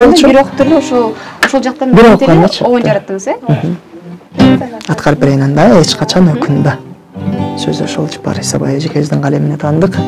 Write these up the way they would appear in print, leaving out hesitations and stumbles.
бирок деле ошол жактан оон жараттыңыз, Аткарып берейин анда эч качан өкүнбө. Сөз ошол Чапар Исабай эжекебиздин калемине таандык.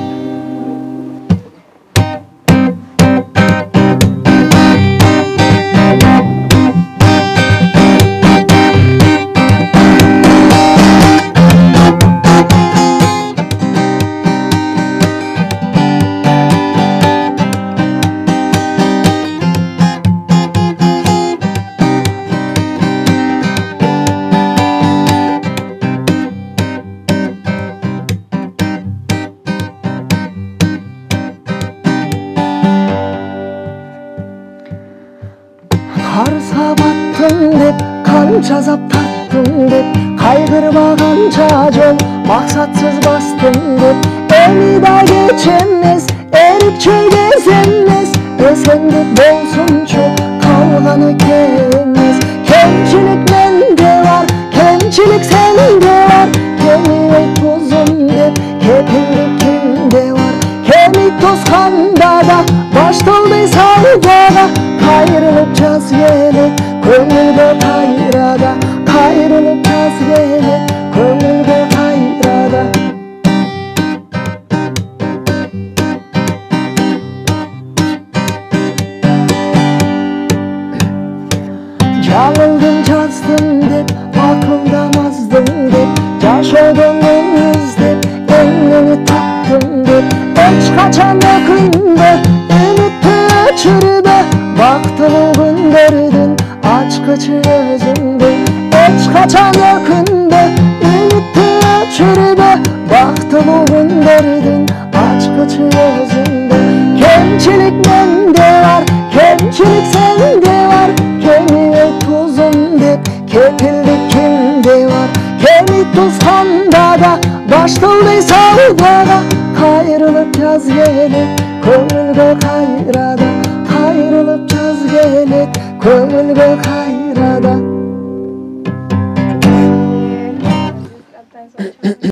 Карса баттым деп, канча азап тарттым деп, кайгырбаганча жол максатсыз бастым деп, эми да кеч эмес, эрип чөгөз эмес, эсеңдик болсунчу калганы кемес. Кемчилик менде бар, кемчилик сенде бар, кемибей тузум деп, кепилдик кимде бар. Кеми тозганда да башталды саудага, кайрылып жаз келет, көңүлгө кайрада, кайрылып жаз келет, көңүлгө кайрада. Жаңылдым жаздым деп, акылдан аздым деп, жашоодон іздеп, эмнени таптым деп, эч качан өкүнбө, үмүттү өчүрбө, бактылуу күндөрдүн ачкычы өзүңдө. Эч качан өкүнбө, үмүттү өчүрбө, бактылуу күндөрдүн ачкычы өзүңдө. Кемчилик менде бар, кемчилик сенде бар, кемибей тузум деп, кепилдик кимде бар. Кеми тузганда да башталды саудага, кайрылып жаз келет, көңүлгө кайрада, кайрылып жаз келет, көңүлгө кайрада.